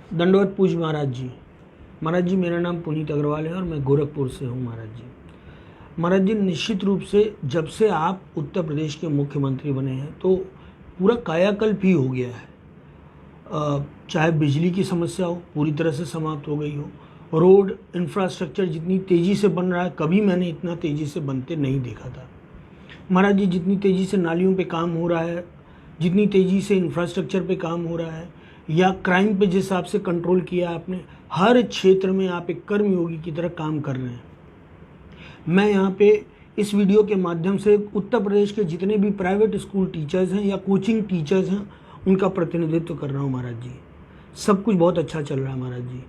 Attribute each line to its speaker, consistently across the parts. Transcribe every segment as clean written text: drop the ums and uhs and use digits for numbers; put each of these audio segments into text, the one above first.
Speaker 1: दंडवत पूज्य महाराज जी। महाराज जी, मेरा नाम पुनीत अग्रवाल है और मैं गोरखपुर से हूँ। महाराज जी, निश्चित रूप से जब से आप उत्तर प्रदेश के मुख्यमंत्री बने हैं तो पूरा कायाकल्प ही हो गया है। चाहे बिजली की समस्या हो, पूरी तरह से समाप्त हो गई हो। रोड इंफ्रास्ट्रक्चर जितनी तेज़ी से बन रहा है, कभी मैंने इतना तेज़ी से बनते नहीं देखा था। महाराज जी, जितनी तेज़ी से नालियों पे काम हो रहा है, जितनी तेज़ी से इंफ्रास्ट्रक्चर पे काम हो रहा है, या क्राइम पे जिस हिसाब से कंट्रोल किया आपने, हर क्षेत्र में आप एक कर्मयोगी की तरह काम कर रहे हैं। मैं यहाँ पे इस वीडियो के माध्यम से उत्तर प्रदेश के जितने भी प्राइवेट स्कूल टीचर्स हैं या कोचिंग टीचर्स हैं, उनका प्रतिनिधित्व कर रहा हूँ। महाराज जी, सब कुछ बहुत अच्छा चल रहा है। महाराज जी,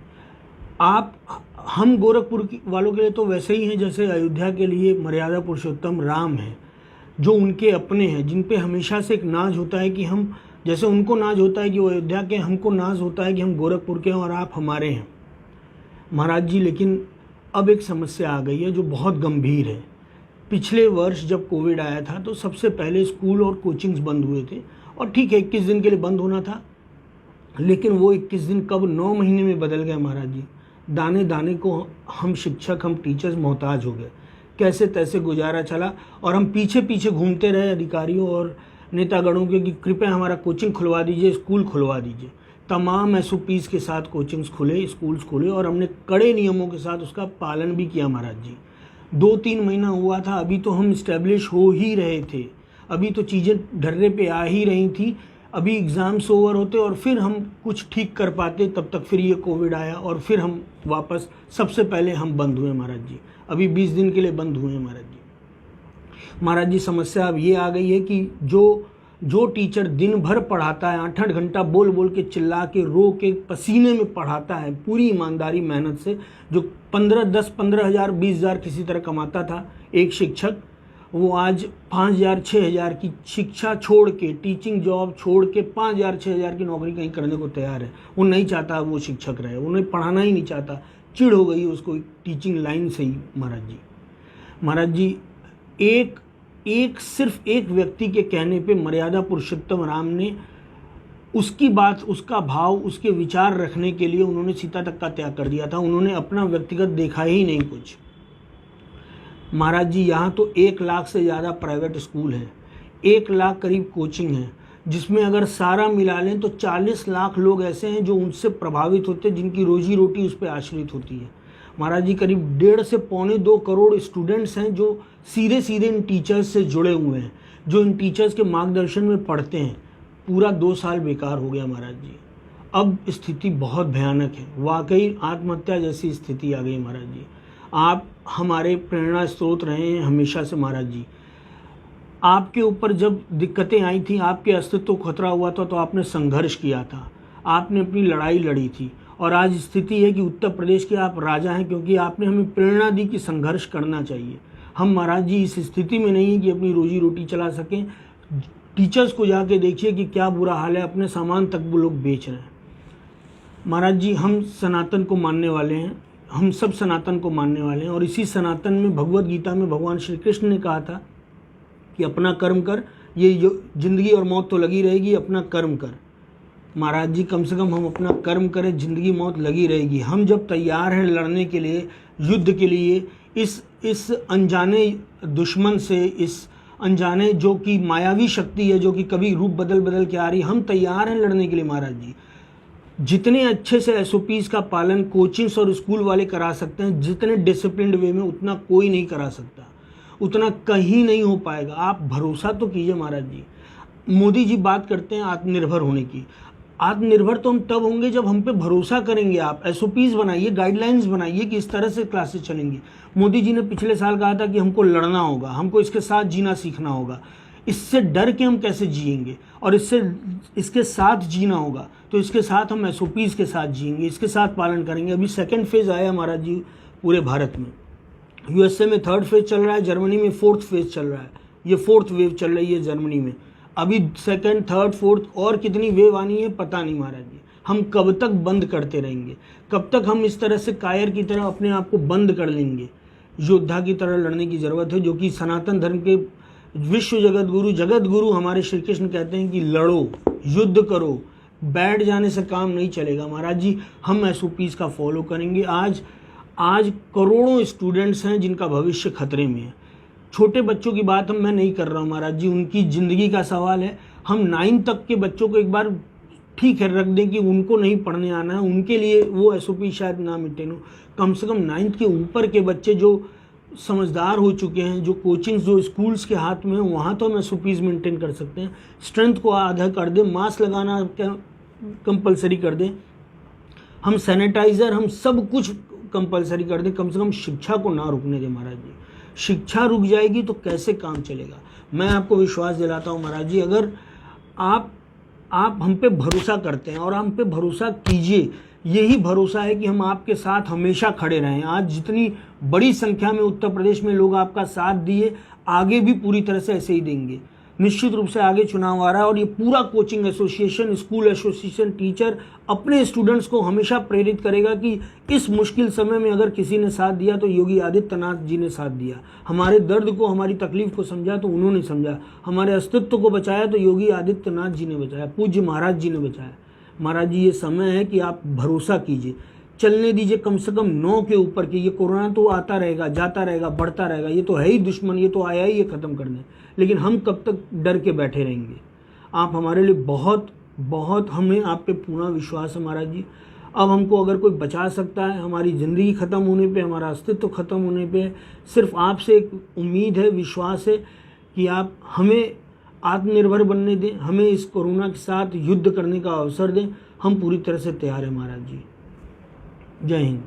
Speaker 1: हम गोरखपुर वालों के लिए तो वैसे ही हैं जैसे अयोध्या के लिए मर्यादा पुरुषोत्तम राम हैं, जो उनके अपने हैं, जिन पे हमेशा से एक नाज होता है कि हम, जैसे उनको नाज होता है कि वो अयोध्या के, हमको नाज होता है कि हम गोरखपुर के हैं और आप हमारे हैं। महाराज जी, लेकिन अब एक समस्या आ गई है जो बहुत गंभीर है। पिछले वर्ष जब कोविड आया था तो सबसे पहले स्कूल और कोचिंग्स बंद हुए थे, और ठीक है 21 दिन के लिए बंद होना था, लेकिन वो 21 दिन कब 9 महीने में बदल गए। महाराज जी, दाने दाने को हम शिक्षक, हम टीचर्स मोहताज हो गए। कैसे तैसे गुजारा चला और हम पीछे पीछे घूमते रहे अधिकारियों और नेतागणों के कि कृपया हमारा कोचिंग खुलवा दीजिए, स्कूल खुलवा दीजिए। तमाम SOPs के साथ कोचिंग्स खुले, स्कूल्स खुले, और हमने कड़े नियमों के साथ उसका पालन भी किया। महाराज जी, 2-3 महीना हुआ था, अभी तो हम इस्टेब्लिश हो ही रहे थे, अभी तो चीज़ें ढर्रे पे आ ही रही थी। अभी एग्ज़ाम्स ओवर होते और फिर हम कुछ ठीक कर पाते, तब तक फिर ये कोविड आया और फिर हम वापस सबसे पहले हम बंद हुए। महाराज जी, अभी 20 दिन के लिए बंद हुए हैं। महाराज जी, समस्या अब ये आ गई है कि जो टीचर दिन भर पढ़ाता है, 8-8 घंटा बोल बोल के, चिल्ला के, रो के, पसीने में पढ़ाता है पूरी ईमानदारी मेहनत से, जो 15,000 20,000 किसी तरह कमाता था एक शिक्षक, वो आज 5,000 6,000 की शिक्षा छोड़ के, टीचिंग जॉब छोड़ के 5,000 6,000 की नौकरी कहीं करने को तैयार है। वो नहीं चाहता वो शिक्षक रहे, उन्हें पढ़ाना ही नहीं चाहता, चिढ़ हो गई उसको टीचिंग लाइन से ही। महाराज जी, सिर्फ एक व्यक्ति के कहने पे मर्यादा पुरुषोत्तम राम ने उसकी बात, उसका भाव, उसके विचार रखने के लिए उन्होंने सीता तक का त्याग कर दिया था। उन्होंने अपना व्यक्तिगत देखा ही नहीं कुछ। महाराज जी, यहाँ तो 1 लाख से ज़्यादा प्राइवेट स्कूल हैं, 1 लाख करीब कोचिंग है, जिसमें अगर सारा मिला लें तो 40 लाख लोग ऐसे हैं जो उनसे प्रभावित होते हैं, जिनकी रोजी रोटी उस पर आश्रित होती है। महाराज जी, करीब 1.5 से 1.25 करोड़ स्टूडेंट्स हैं जो सीधे सीधे इन टीचर्स से जुड़े हुए हैं, जो इन टीचर्स के मार्गदर्शन में पढ़ते हैं। पूरा 2 साल बेकार हो गया। महाराज जी, अब स्थिति बहुत भयानक है, वाकई आत्महत्या जैसी स्थिति आ गई। महाराज जी, आप हमारे प्रेरणा स्रोत रहे हैं हमेशा से। महाराज जी, आपके ऊपर जब दिक्कतें आई थी, आपके अस्तित्व को खतरा हुआ था, तो आपने संघर्ष किया था, आपने अपनी लड़ाई लड़ी थी, और आज स्थिति है कि उत्तर प्रदेश के आप राजा हैं, क्योंकि आपने हमें प्रेरणा दी कि संघर्ष करना चाहिए। हम महाराज जी इस स्थिति में नहीं है कि अपनी रोजी रोटी चला सकें। टीचर्स को जाके देखिए कि क्या बुरा हाल है, अपने सामान तक वो लोग बेच रहे हैं। महाराज जी, हम सनातन को मानने वाले हैं, हम सब सनातन को मानने वाले हैं, और इसी सनातन में भगवत गीता में भगवान श्री कृष्ण ने कहा था कि अपना कर्म कर, ये जो जिंदगी और मौत तो लगी रहेगी, अपना कर्म कर। महाराज जी, कम से कम हम अपना कर्म करें, जिंदगी मौत लगी रहेगी। हम जब तैयार हैं लड़ने के लिए, युद्ध के लिए, इस अनजाने दुश्मन से, इस अनजाने जो कि मायावी शक्ति है, जो कि कभी रूप बदल बदल के आ रही, हम तैयार हैं लड़ने के लिए। महाराज जी, जितने अच्छे से SOPs का पालन कोचिंग्स और स्कूल वाले करा सकते हैं, जितने डिसिप्लिन्ड वे में, उतना कोई नहीं करा सकता, उतना कहीं नहीं हो पाएगा। आप भरोसा तो कीजिए। महाराज जी, मोदी जी बात करते हैं आत्मनिर्भर होने की। आत्मनिर्भर तो हम तब होंगे जब हम पे भरोसा करेंगे। आप SOPs बनाइए, गाइडलाइंस बनाइए कि इस तरह से क्लासेस चलेंगी। मोदी जी ने पिछले साल कहा था कि हमको लड़ना होगा, हमको इसके साथ जीना सीखना होगा। इससे डर के हम कैसे जिएंगे, और इसके साथ जीना होगा, तो इसके साथ हम SOPs के साथ जिएंगे, इसके साथ पालन करेंगे। अभी 2nd फेज़ आया महाराज जी पूरे भारत में। USA में 3rd फेज़ चल रहा है, जर्मनी में 4th फेज़ चल रहा है, ये 4th वेव चल रही है जर्मनी में। अभी 2nd 3rd 4th और कितनी वेव आनी है पता नहीं। महाराज जी, हम कब तक बंद करते रहेंगे, कब तक हम इस तरह से कायर की तरह अपने आप को बंद कर लेंगे। योद्धा की तरह लड़ने की ज़रूरत है, जो कि सनातन धर्म के विश्व जगत गुरु हमारे श्री कृष्ण कहते हैं कि लड़ो, युद्ध करो, बैठ जाने से काम नहीं चलेगा महाराज जी, हम SOPs का फॉलो करेंगे। आज करोड़ों स्टूडेंट्स हैं जिनका भविष्य खतरे में है। छोटे बच्चों की बात मैं नहीं कर रहा हूँ महाराज जी, उनकी ज़िंदगी का सवाल है। हम 9 तक के बच्चों को एक बार ठीक है रख दें कि उनको नहीं पढ़ने आना है, उनके लिए वो SOP शायद ना मेंटेन हो। कम से कम 9th के ऊपर के बच्चे जो समझदार हो चुके हैं, जो कोचिंग्स जो स्कूल्स के हाथ में हैं, वहाँ तो हम SOPs मेंटेन कर सकते हैं। स्ट्रेंथ को आधा कर दें, मास्क लगाना कंपलसरी कर दें, हम सैनिटाइज़र, हम सब कुछ कंपलसरी कर दें। कम से कम शिक्षा को ना रुकने दें महाराज जी। शिक्षा रुक जाएगी तो कैसे काम चलेगा। मैं आपको विश्वास दिलाता हूँ महाराज जी, अगर आप हम पे भरोसा करते हैं और हम पे भरोसा कीजिए, यही भरोसा है कि हम आपके साथ हमेशा खड़े रहें। आज जितनी बड़ी संख्या में उत्तर प्रदेश में लोग आपका साथ दिए, आगे भी पूरी तरह से ऐसे ही देंगे। निश्चित रूप से आगे चुनाव आ रहा है और ये पूरा coaching association, school association, teacher अपने स्टूडेंट्स को हमेशा प्रेरित करेगा कि इस मुश्किल समय में अगर किसी ने साथ दिया तो योगी आदित्यनाथ जी ने साथ दिया। हमारे दर्द को, हमारी तकलीफ को समझा तो उन्होंने समझा। हमारे अस्तित्व को बचाया तो योगी आदित्यनाथ जी ने बचाया, पूज्य महाराज जी ने बचाया। महाराज जी, ये समय है कि आप भरोसा कीजिए, चलने दीजिए कम से कम 9 के ऊपर की। ये कोरोना तो आता रहेगा, जाता रहेगा, बढ़ता रहेगा, ये तो है ही दुश्मन, ये तो आया ही ये ख़त्म करने। लेकिन हम कब तक डर के बैठे रहेंगे। आप हमारे लिए बहुत बहुत, हमें आप पे पूरा विश्वास है महाराज जी। अब हमको अगर कोई बचा सकता है हमारी ज़िंदगी ख़त्म होने पे, हमारा अस्तित्व ख़त्म होने पे, सिर्फ आपसे एक उम्मीद है, विश्वास है कि आप हमें आत्मनिर्भर बनने दें, हमें इस कोरोना के साथ युद्ध करने का अवसर दें। हम पूरी तरह से तैयार हैं महाराज जी। जय हिंद।